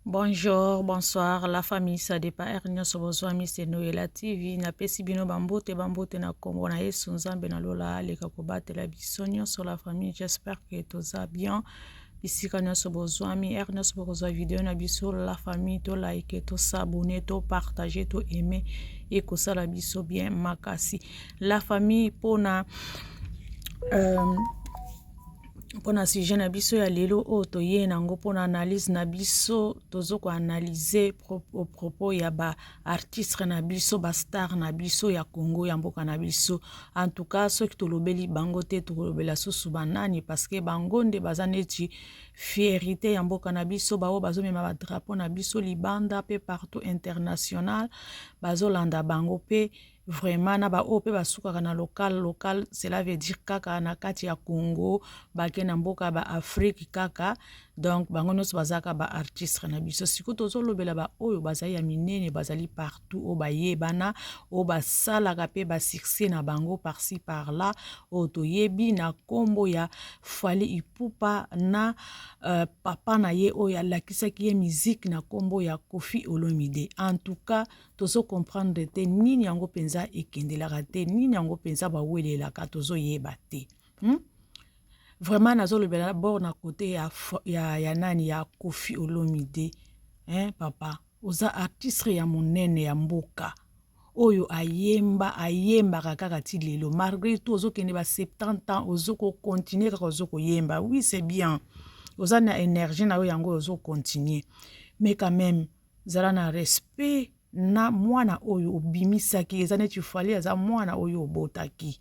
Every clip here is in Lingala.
Bonjour, bonsoir, la famille, ça dépend. Ernest Bozwami, c'est Noëlla TV. Na pesi bino bambote na Congo na Yesu Nzambe na lola leka kobate la bisonyo sur la famille. J'espère que tout ça bien. Ici Ernest Bozwami, Ernest Bozwa vidéo na biso la famille, to like, to s'abonner, to partager, to aimer et que ça la biso bien makasi. La famille pona mpona sujet na biso ya lelo oyo toye nango mpona analyse na biso tozo ko analyser au propos ya ba artiste na biso ba star na biso ya Congo ya mboka na biso. En tout cas soki tolobeli bango te tolobela susu banani parce que bango nde baza neti fierté ya mboka na biso, bao bazomema ba drapeau na biso libanda pe partout international bazolanda bango pe vraiment na ba ope basukaka na local, cela veut dire kaka na kati ya Congo bake na mboka ba Afrique kaka. Donc bango nyonso bazaka ba artiste na biso siko tozolobela ba oyo bazali ya minene bazali partout o bayebana o basalaka pe ba succès na bango par-ci par-là o toyebi na kombo ya Fally Ipupa na papa na ye oyo alakisaki ye musique na kombo ya Koffi Olomide. En tout cas tozo comprendre te nini yango penza ekendelaka te, nini yango penza bawelelaka tozoyeba te. Vraiment nazolobela bord na côté ya nani ya Koffi Olomide. Papa oza artiste ya monene ya mboka oyo ayembaka kaka ti lelo malgré tout ozokende ba 70 ans ozoko continuer kaka ozoko yemba. Oui c'est bien, oza na énergie na yo yango ozo continuer, mais quand même zala na respect na mwana oyo obimisaki, eza neti Fally aza mwana oyo obotaki.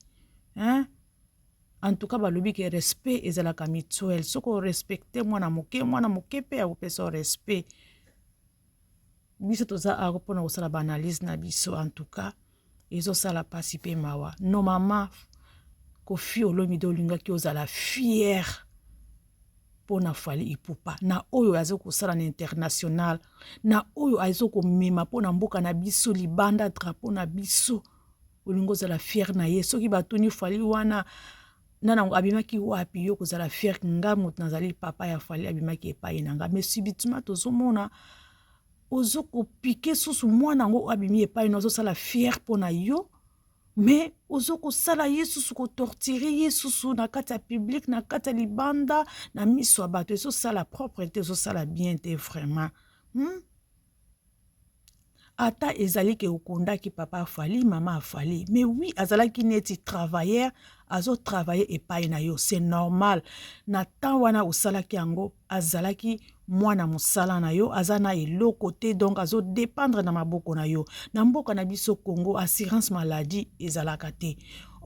En tout cas balobi ke respect ezalaka mutuel, soko respecte mwana moke pe akopesa respect. Biso toza ako mpona kosala ba analyse na biso. En tout cas ezosala pasi pe mawa. No mama Koffi Olomide olingaki ozala fier pona Fally Ipupa na oyo azokosala na international, na oyo azokomema pona mboka na biso libanda drapeau na biso, olingo ozala fier na ye. Soki batuni Fally wana nanango abimaki wapi yo kozala fier nga moto nazali papa ya Fally abimaki epai na nga, mais subitement tozomona ozokopike susu mwana ngo abimi epai na ozosala fier pona yo, mais ozokosala ye susu kotortire ye susu na kati ya public na kati ya libanda na miso ya bato, ezosala propre te, ezosala bien te vraiment. Ata ezali ke okondaki papa Fally, mama Fally, mais oui azalaki neti travailleur azo travailler epai na yo, c'est normal. Na temps wana osalaki yango azalaki mwana mosala na yo, azana eloko te, donc azo dépendre na maboko na yo. Na mboka na biso Congo assurance maladie ezalaka te.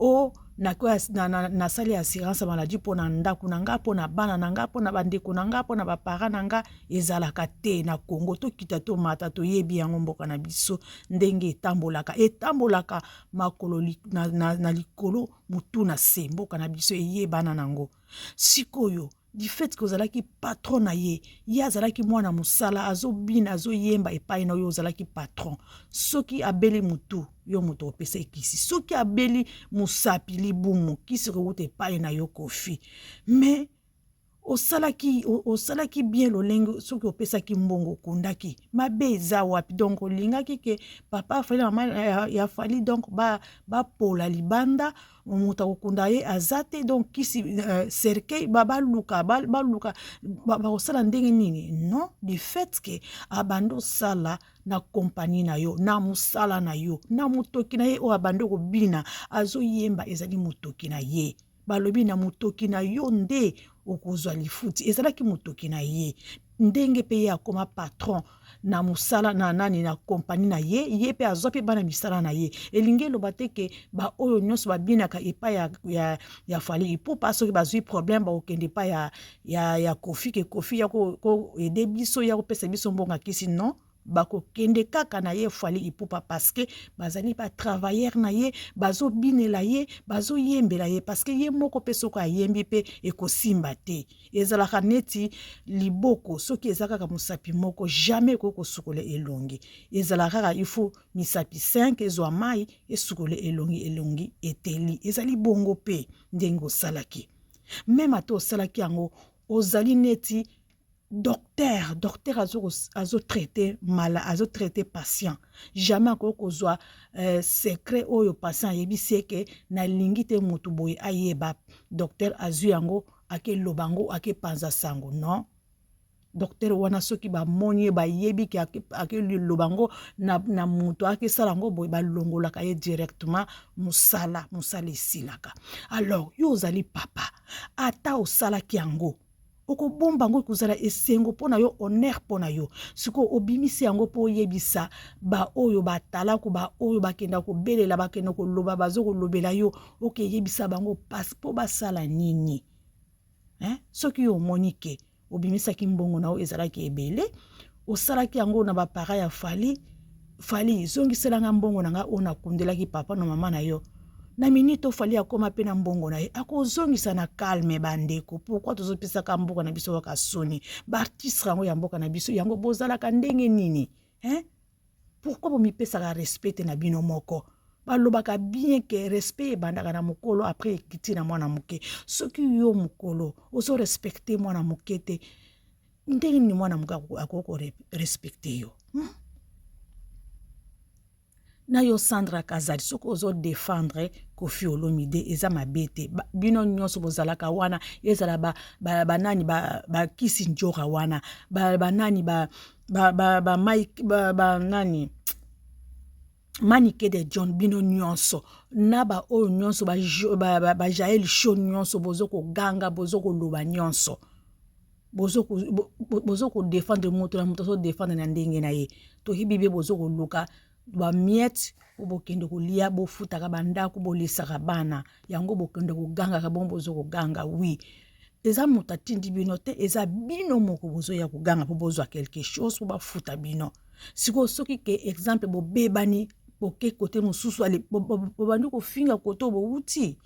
O na sali assurance maladie pona ndaku na nga, pona bana na nga, pona bandeko na nga, pona bapara na nga ezalaka te na Congo. To kita to mata to yebi yango mboka na biso ndenge etambolaka makolo na likolo mutu na se, mboka na biso eyebana nango. Sikoyo du fait que ozalaki patron na ye, ye azalaki mwana musala azobina azoyemba epai na yo ozalaki patron. Soki abeli mutu yo moto opesa ekisi, soki abeli musapi libumu kisi kouta epai na yo Koffi, mais osalaki bien lolenge soki opesaki mbongo okundaki mabe eza wapi. Donc olingaki ke papa Fally mama ya Fally donc bapola libanda moto akokunda ye azate, donc kisi cercueil baluka bakosala ndenge nini. Non, du fait ke abando sala na kompani na yo, na musala na yo, na mutoki na ye o abando kobina azoyemba ezali mutoki na ye. Balobi na mutoki na yo nde okozwa lifuti, ezalaki mutoki na ye ndenge pe ye akoma patron na musala na nani na kompani na ye, ye pe azwa pe bana misala na ye. Elingi eloba te ke ba oyo nyonso babinaka epai ya Fally Ipupa soki bazwi problème bakokende epai ya Koffi ke Koffi ya ko ede biso ya kopesa biso mbongo kisi. Non, bakokende kaka na ye Fally Ipupa parce que bazali ba travailleur na ye, bazobinela ye, bazoyembela ye, parce que ye moko pe soko ayembi pe ekosimba te. Ezalaka neti liboko soki ezalaka musapi moko jamais koko sukole elongi. Ezalaka kaka il faut misapi 5 ezwa mai esukole elongi eteli. Ezali bongo pe ndengo salaki. Même ato salaki yango ozali neti docteur azo traité malade, azo traité patient. Jamais encore kozwa secret oyo patient yebi seke na lingi te mutu boye ayeba docteur azu yango ake lobango ake panza sango. Non. Docteur wana soki ba moni ba yebi ki ake lobango na mutu ake salango boye ba longola ka ye directement musala silaka. Alors yo ozali papa ata osala ki yango oko bomba ngo kuzala esengo pona yo honneur pona yo siko obimisi yango po yebisa ba oyo batala ko ba oyo bakenda ko belela bakenda ko loba bazo ko lobela yo oke yebisa bango pas po basala nini soki yo monike obimisa ki mbongo na o ezalaki ebele osalaki yango na ba para ya fali zongiselanga mbongo na nga ona kundelaki papa na mama na yo na minito fali akoma pe na mbongo na ye akozongisa na calme bandeko pourquoi tozopesa ka mboka na biso waka soni ba artiste rango ya mboka na biso yango bozalaka ndenge nini pourquoi bomipesa ka respect na bino moko balobaka bien que respect bandaka na mokolo après ekiti na mwana moke soki yo mokolo ozo respecter mwana moke te ndenge ni mwana moke akoko respecter yo na yo Sandra Kazadi soko ozo défendre Koffi Olomide eza mabete bino nyonso bozalaka wana ezala banani ba kisi njora wana banani ba Mike nani Manike de John bino nyonso na ba o nyonso ba Jael show nyonso bozoko ganga bozoko loba nyonso bozoko défendre moto na moto so défendre na ndenge na ye to hibibe bozoko luka ba miette obokende ko lia bo futaka bandako bo lesaka bana yango bokende ko ganga ka bombo zo ko ganga oui eza mutatindi bino te eza bino moko bozo ya ko ganga po bozwa quelque chose po ba futa bino siko soki ke exemple bo bebani boke kote mususu ale bo bandi ko finga koto bo uti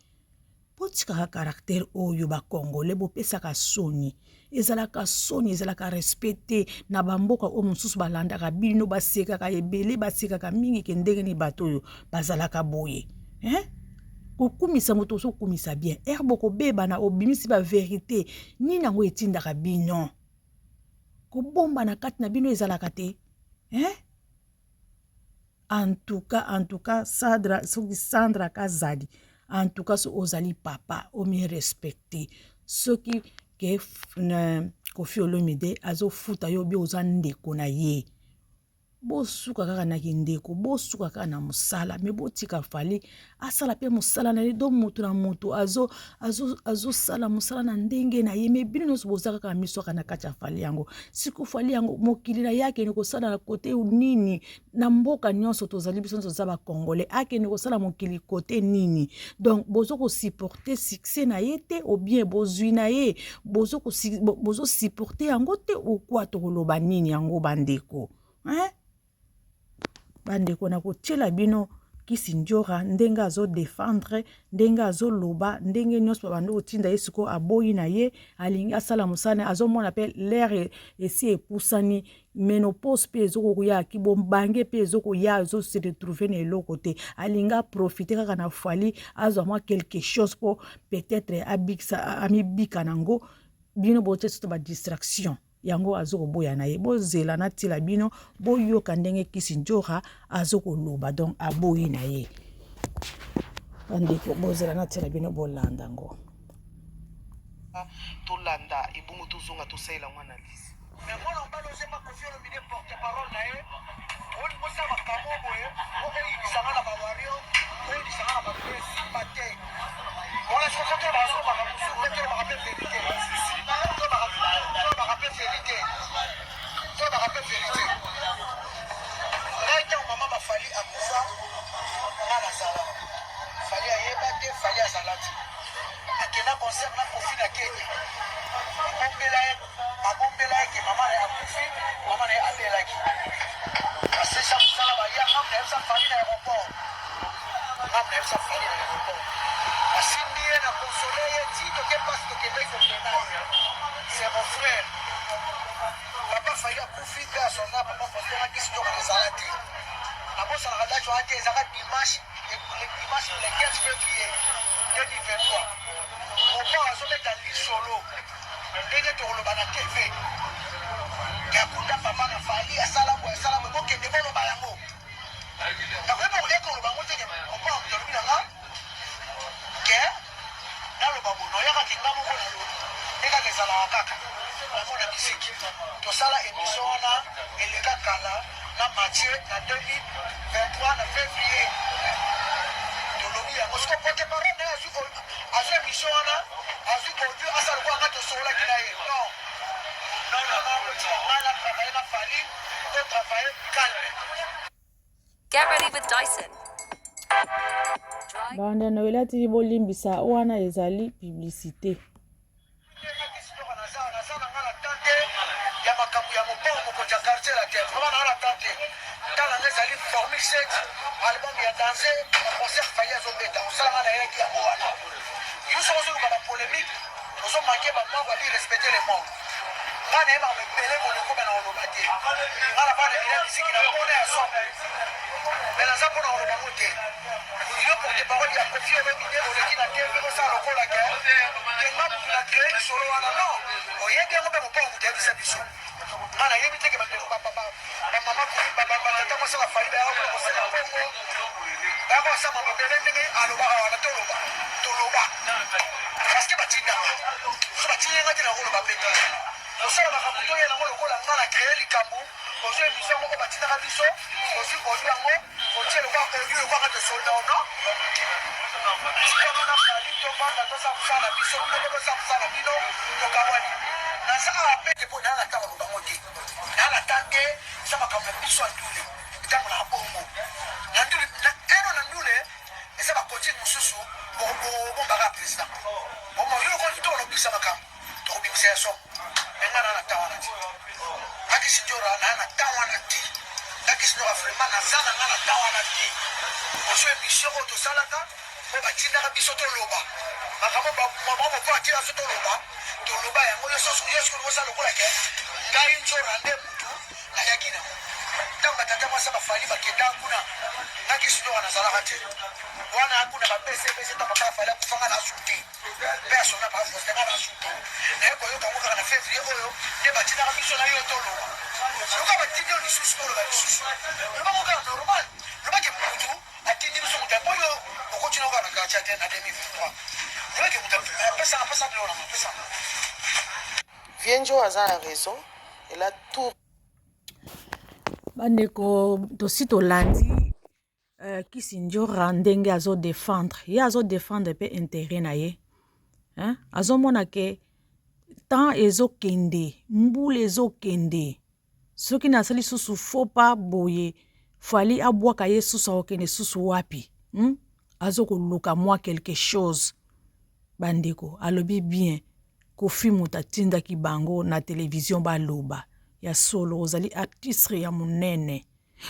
potika caractère oyo ba congolais bo pesaka soni ezalaka soni ezalaka respecté na bamboka o mususu balandaka bino basekaka ebele basekaka mingi ke ndenge ni bato oyo bazalaka boye kokumisa moto so kumisa bien boko beba na obimisi ba vérité ni nango etindaka bino kobomba na kati na bino ezalaka te en tout cas Sandra Kazadi en tout cas so ozali papa o mi respecté soki ke Koffi Olomide azo futa yo bi oza ndeko na ye bosuka kaka na kindeko bosuka kaka na musala me botika fali asala pe musala na ye do mutu na mutu azo sala musala na ndenge na ye me bino nyonso bozaka kaka miso kaka na kati ya fali yango siku fali yango mokili na yake ni kosala na kote nini na mboka nyonso tozali biso nyonso za ba congolais akende kosala mokili kote nini donc bozoko supporter succès na ye te ou bien bozwi na ye bozo supporter yango te ou quoi to koloba nini yango bandeko bandeko na kotiela bino kisi njora ndenge azo défendre ndenge azo loba ndenge nyonso bando otinda ye siko aboyi na ye alingi asala musana azo mona pe l'air esi epusani ménopause pe ezoko ya kibombange pe ezoko ya azo se retrouver na eloko te alinga profiter kaka na fali azo mwa quelque chose po peut-être amibika nango bino bote soto ba distraction yango azoko boya na ye bozela na tila bino boyoka ndenge kisi njora azoko loba donc aboyi na ye bandeko bozela na tila bino bolanda ngo tolanda ebongo tozonga tosalela mwana lisi mais mwana mobali ozema Koffi Olomide porte parole na ye osala makambo boye oyebisanga na bawario oyebisanga na bapesima te mwana sokote bazobaka mosuku te bakape verité ngai ntango mama bafali akufa nga nazala fali ayeba te fali azala te akenda concert na Koffi na Kenya babombela ye ke mama na ye akufi mama na ye abelaki basesa mosala baya ngamu na yebisa fali na aéroport basimbi ye na konsole ye ti toke mpasi tokendeki kokenda ye c'est mon frère papa fali akufi mpe asonga papa postera kisi njoko ezala te nabosanaka date wana te ezalaka dimanche le 15 février 2023 opo azobeta lisolo ndenge tokoloba na tv kunda papa na fali asala bo boke de bolo bayango na ko bo eko lo bango te on pa on tolo binanga ke na lo babo no yaka kinga mo ko na lo eka ke sala kaka na mo na bisiki to sala émission na eleka kala na Mathieu na 2023 na février to lobi ya mosko pote parole na azu émission na azu audio asala ko ngato sola kinaye non Get ready with Dyson. Bande no elati bolimbisa wana ezali publicité. Ngana ema mbele ko ko bana ono bate ngala bana ina bisiki na kona ya so bela za kona ono bamote yo pour te parole ya confier même idée on est qui na tv ko sa lokola ke ngam na créer solo wana no o yenge ngo be mo pongu te bisa biso ngana yebi teke ba papa mama ko baba tata ko sa faida ya ko sa pongo ba ko sa mama bele ndenge alo ba wana toloba parce que batinda so batinga ngati na ko ba beta osala makabuto ye nango lokola nga na créer likambo ozwi émission moko batindaka biso ozwi yango otie lokwaka tosolda ono tikango na fali tobanda tosakusa na biso bino mpe tosakusa na bino tokabwani naza awa pete mpo naa na ntango lobango te naa na tan te eza makambo ya biso ya ndule ntango na bongo na ndule eno na ndule eza bakontiene mosusu bombaka ya président omo yo konti tokolobisa makambo tokobimisa ya somo ngana na tawana ti aki sinjora na tawana ti aki sinjora vraiment na zana ngana tawana ti oso émission ko to salaka ko batinda ka biso to loba makamo ba mama ko akira so to loba ya mo yeso ko sala ko lake ngai njora nde mutu na yakina tamba tata mo saba fali ba kenda kuna aki sinjora na zala kati wana hakuna ba pese tamba ka fali ku fanga na suti persona ba fo tanga na suti na ko yo ka na février oyo ne batina biso na yo tolo yoka batinda ni susu ko ba susu ba mo ka normal lo ba ke mutu atindi biso mutu boyo ko continue ka na ka cha te na 2023 lo ke mutu pesa de ona pesa Vienjo aza la raison et là tout bandeko tosi tolandi Kisinjora ndenge azo défendre ye azo défendre pe intérêt na ye azomona ke temps ezokende mbula ezokende soki nasali susu fo pa boye fali abwaka ye susu akokende susu wapi azokoluka mwa quelque chose bandeko alobi bien Kofi moto atindaki bango na télévision baloba ya solo ozali artiste ya munene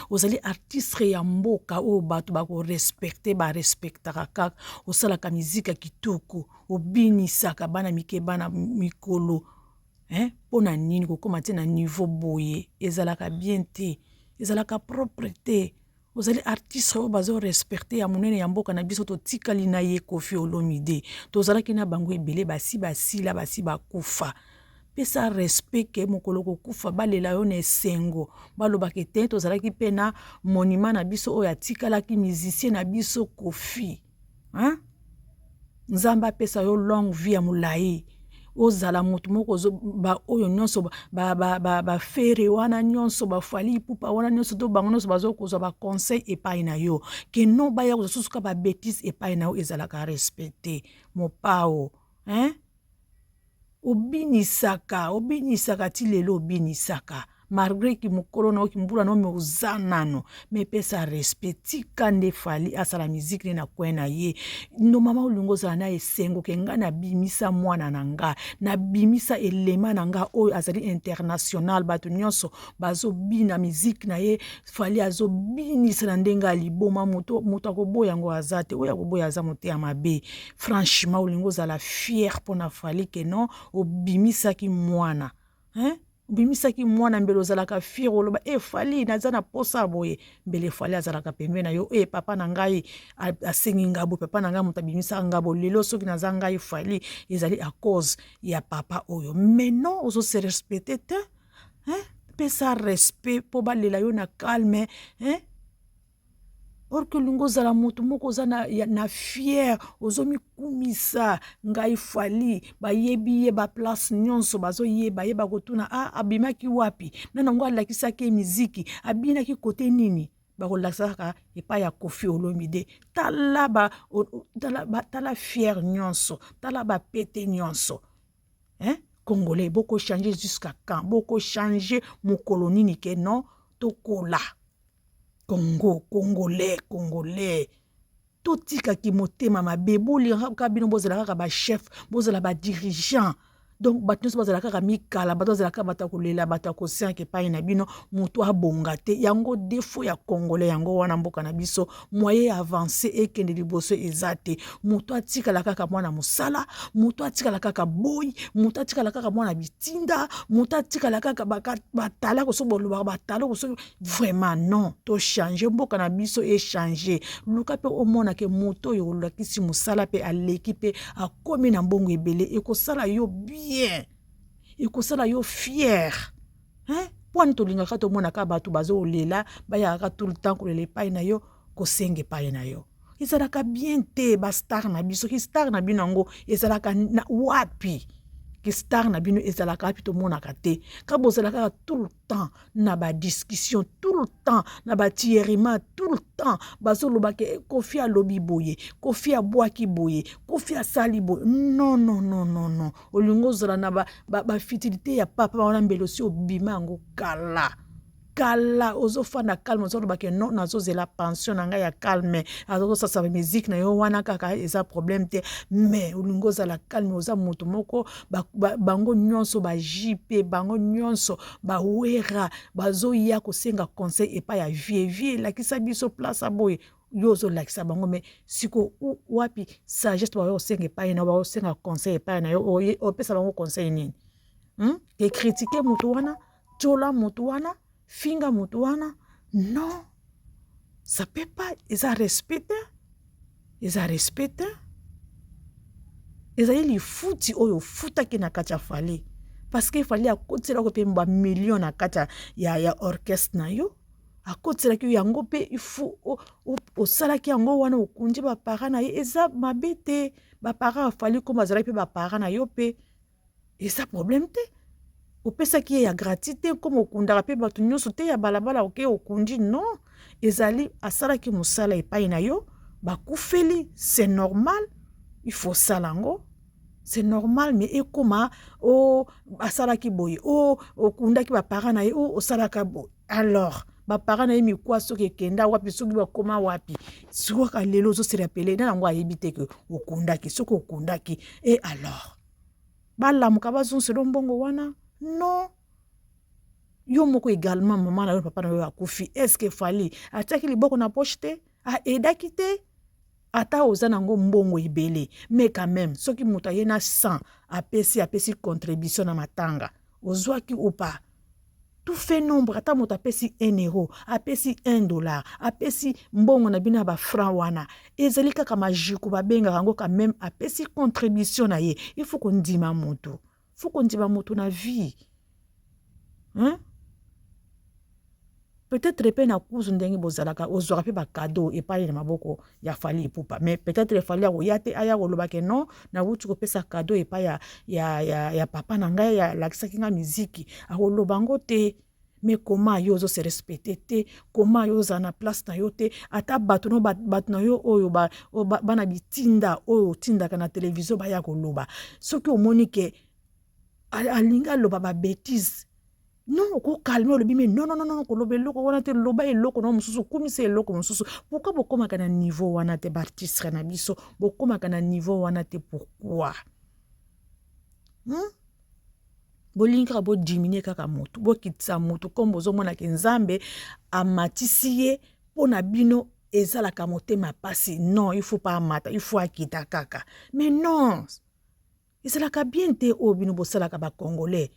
ozali artiste ya mboka oyo bato bakorespecte barespectaka kaka osalaka miziki ya kitoko obinisaka bana mike bana mikolo mpona nini kokoma te na niveau boye ezalaka bien te ezalaka propre te ozali artiste oyo bazorespecte ya monene ya mboka na biso totikali na ye Koffi Olomide tozalaki na bango ebele basi basila basi bakufa pesa respect ke mokolo kokufa balela yo na esengo balobaka te tozalaki mpe na monument na biso oyo atikalaki musicien na biso Koffi nzambe apesa yo longue vie ya molai ozala moto moko oyo nyonso bafere wana nyonso bafali pupa wana nyonso to bango nyonso bazokozwa baconseil epai na yo ke no baya kozwa susuka babétise epai na yo ezalaka respecte mopao obinisaka ti lelo obinisaka malgré ki mokolo na oki mbula no me oza nano me pesa respect tika nde fali asala miziki ne na kwen na ye no mama olungo ozala na esengo ke nga nabimisa mwana na nga nabimisa elema na nga oyo azali international bato nyonso bazobina miziki na ye fali azobinisa na ndenge aliboma moto akoboya yango aza te oyo akoboya aza moto ya mabe franchement olingo ozala fier mpona fali ke non obimisaki mwana bimisaki mwana mbele ozalaka fier oloba fali naza na posa boye mbele fali azalaka pembe na yo papa na ngai asengi ngabo papa na ngai moto abimisaka ngabo lelo soki naza ngai fali ezali à cause ya papa oyo mais non ozose respecte te pesa respect po balela yo na calme, hein? Or que lungo zala mutu moko za na fier ozomi kumisa ngai fali bayebi ye ba place nyonso bazo yeba yeba kotuna abimaki wapi nana ngo alakisaki miziki abinaki kote nini bakolakisa kaka epai ya Koffi Olomide tala fier nyonso tala bapete nyonso, hein? Congolais boko changer jusqu'à quand boko changer mokolo nini ke non tokola Congolais totikaki motema mabe bolingaka bino bozala kaka ba chef bozala ba dirigeant donc bato nyonso bazala kaka mikala bato bazala kaka bato kolela bato kosianke epai na bino moto abonga te yango defo ya Congolais yango wana mboka na biso moyen avancé ekende liboso eza te moto atikala kaka mwana mosala moto atikala kaka boy moto atikala kaka mwana bitinda moto atikala kaka batala kosoboloba batala koso vraiment non to changer mboka na biso e changer luka pe omona ke moto yo lakisi mosala pe aleki pe akomi na mbongo ebele ekosala yo bien ekosala yo fier, hein? Pwani tolingaka tomonaka bato bazolela bayaka tout le temps kolela epai na yo kosenga epai na yo ezalaka bien te bastar na biso ki star na bino yango ezalaka na wapi ki star na bino ezalaka wapi tomonaka te ka bozalaka tout le temps na ba discussion tout le temps na ba tierima tout le temps bazoloba ke Koffi alobi boye Koffi abwaki boye Koffi asali boye non olingo zala na ba fitilité ya papa wana mbelo si obima yango kala ozofanda calme ozoloba ke non nazozela pension na ngai ya calme azosasa musique na yo wana kaka eza problème te mais olingo zala calme oza moto moko bango nyonso ba JP bango nyonso ba wera bazoya kosenga conseil epai ya vie lakisa biso place aboye yo ozolakisa bango mais siko wapi sagesse ba osenga epai na ba osenga conseil epai na yo opesa bango conseil nini ke critiquer moto wana tola moto wana finga moto wana non ça peut pas eza respecter ezali lifuti oyo futaki na kati ya Fally parce que Fally akotela ko pe ba million na kati ya orchestre na yo akotela ki yango pe ifu osalaki yango wana okunji ba parents na ye eza mabete ba parents Fally ko bazala pe ba parents na yo pe eza problème te opesaki ya gratuité comme okundaka pe bato nyonso te ya balabala oke okundi non ezali asalaki mosala epai na yo bakufeli c'est normal il faut salango c'est normal mais ekoma asalaki boye okundaki ba parents na ye osalaka boye alors ba parents na ye mikwa soki ekenda wapi soki bakoma wapi soki lelo ozosela pele na yango ayebi te ke okundaki soki okundaki et alors balamuka bazonselo mbongo wana non yo moko également maman na yo papa na yo akufi est-ce que Fally atiaki liboko na poche te aedaki te ata oza nango mbongo ebele mais quand même soki moto aye na 100 apesi contribution na matanga ozwaki ou pas tout fait nombre ata moto apesi 1 euro apesi $1 apesi mbongo na bino ba franc wana ezali kaka majiku babengaka yango quand même apesi contribution na ye il faut qu'on ndima moto na vie, hein? Peut-être pe na kuzu ndenge bozalaka ozwaka pe ba cadeau epai na maboko ya Fally Ipupa mais peut-être Fally akoyate aya koloba ke non na wuti kopesa cadeau epai ya papa na ngai ya lakisaki nga miziki akoloba ngo te mais comment yo zo se respecter te comment yo za na place na yo te ata bato na yo oyo bana bitinda oyo tindaka na télévision ba ya koloba soki omoni ke alinga loba ba bêtise non ko calme le bimé non ko lobe loko wana te loba eloko no mususu kumisa eloko mususu pourquoi bokoma kana niveau wana te artiste na biso bokoma kana niveau wana te pourquoi bolinga bo diminuer kaka moto bo kitsa moto comme bozomona ke nzambe amatisi ye pona bino ezalaka motema pasi non il faut pas amata il faut akita kaka mais non ezalaka bien te o bino bosalaka ba congolais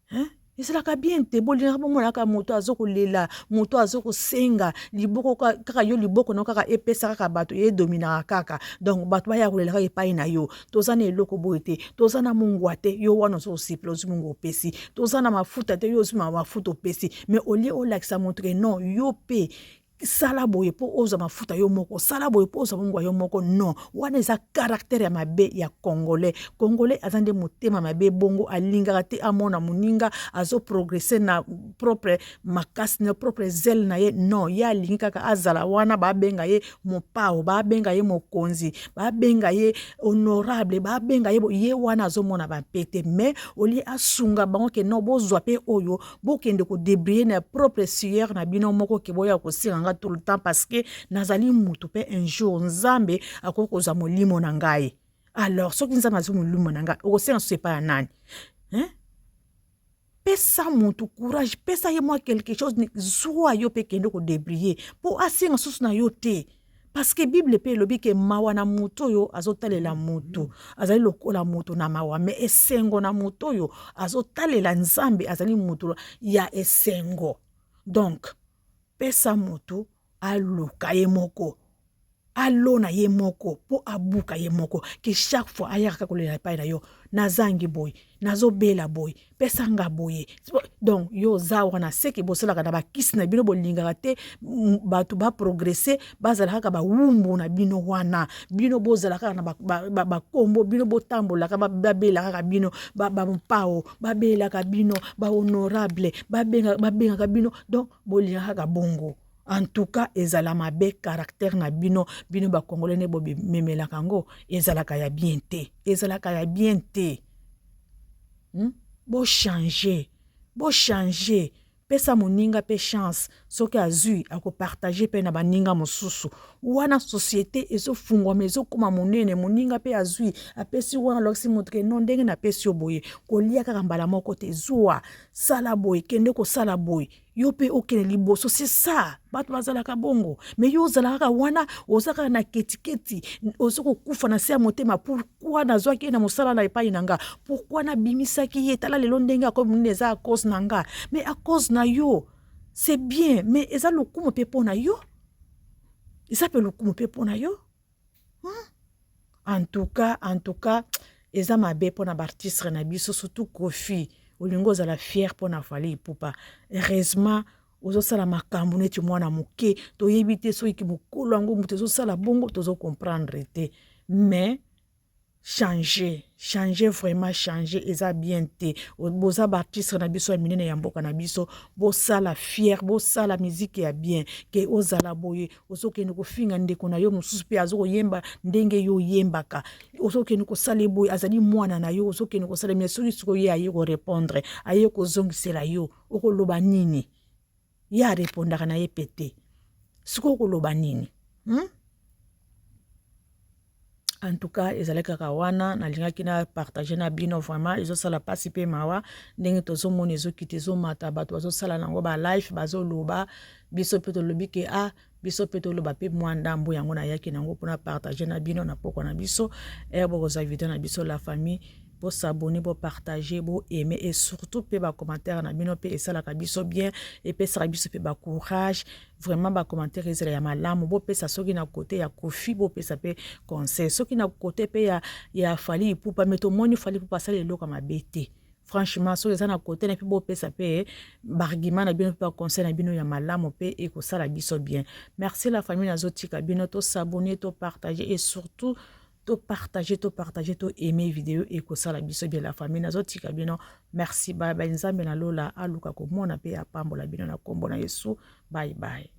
hein ezalaka bien te bolingaka bomonaka moto azokolela moto azokosenga liboko kaka yo liboko no kaka epesa kaka bato edominaka kaka donc bato baya kolelaka epai na yo toza na eloko boye te toza na mongwa te yo wana ozokosipela ozwi mongo opesi toza na mafuta te yo ozwi mafuta opesi mais olie olakisa moto ke non yo mpe sala boye po oza mafuta yo moko sala boye po oza mongwa yo moko non wana eza caractère ya mabe ya congolais azande motema mabe bongo alingaka te amona moninga azo progresser na propre makasi na propre zèle na ye non ya alingi kaka azala wana babenga ye mopao babenga ye mokonzi babenga ye honorable babenga ye wana azomona bapete mais olie asunga bango ke non bozwa pe oyo bokende ko débriller na propre sueur na bino moko ke boya kosinga tout le temps parce que nazali mutu pe un jour nzambe akokoza molimo na ngai alors soki nzambe azo molimo na ngai okosenga so epai ya nani pesa mutu courage pesa ye moi quelque chose zwa yo pe kende ko débriller po asenga susu na yo te parce que Bible pe elobi ke mawa na mutu oyo azotalela mutu azali lokola mutu na mawa mais esengo na mutu oyo azotalela nzambe azali mutu ya esengo donc pesa moto aluka ye moko alona ye moko po abuka ye moko ke chaque fois ayaka kolela epai na yo nazangi boy nazobela boy pesa nga boye donc yo za wana seki bosalaka na bakisi na bino bolingaka te bato ba progresser bazalaka kaka bawumbu na bino wana bino bozalaka na bakombo bino botambolaka babelaka kaka bino bamopao babelaka bino bahonorable babengaka bino donc bolingaka kaka bongo. En tout cas, ezala mabe caractère na bino ba congolais ne bo memela kango ezalaka ya bien te. Ezalaka ya bien te. Bo changer. Pesa moninga pe chance soki azui ako partager pe na baninga mosusu wana société ezo fungwa mezo koma monene moninga pe azui apesi wana loksi motre non ndenge na pesi oboye kolia kaka mbala moko te zua sala boye kende ko sala boye yo pe okene liboso c'est ça bato bazalaka bongo mais yo zalaka wana ozaka na ketiketi ozoko kufa na sia motema pourquoi nazwaki na mosala na epai nanga pourquoi na bimisaki ye tala lelo ndenge akomunene eza à cause nanga mais à cause na yo c'est bien mais eza lokumu pe pona yo eza pe lokumu pe pona yo en tout cas eza mabe pona bartistre na biso surtout Kofi olingo zala fier pona Fally Ipupa heureusement ozosala makambo neti mwana moke toyebi te soki mokolo yango moto ezosala bongo tozo comprendre te mais changer vraiment changer eza bien te boza bartistre na biso ya minene ya mboka na biso bosala fier bosala musique ya bien ke ozala boye ozokende kofinga ndeko na yo mosusu pe azokoyemba ndenge yo yembaka ozokende kosala boye azali mwana na yo ozokende kosala mais soki siko ye aye ko répondre aye kozongisela yo okoloba nini ya répondaka na ye pete siko okoloba nini En tout cas, ezalaka kawana na lingaki na partager na bino vraiment ezosala pasi pe mawa ndenge tozomona ezokite ezomata bato bazosala nango ba live bazoloba biso pe tolobi ke biso pe toloba pe mwa ndambo yango na yaki nango mpona partager na bino na poko na biso bokoza video na biso la famille pour s'abonner, pour partager, pour aimer et surtout pour les commentaires na bino pe esalaka biso bien et pe sala biso pe ba courage vraiment ba commentaire ezala ya malamu bo pe sa soki na côté ya Kofi bo pe sa pe conseil soki na côté pe ya Fally Ipupa meto moni Fally Ipupa sala eloko mabete franchement soki eza na côté na pe bo pe sa pe bargument na bino pe conseil na bino ya malamu pe e ko sala biso bien. Merci la famille nazotika bino to s'abonner to partager et surtout to partager, to aimer vidéo et que ça la biso bien la famille nazotika bino. Merci bye bye nzambe na lola aluka ko mona pe apambola bino na kombo na Yesu. Bye bye.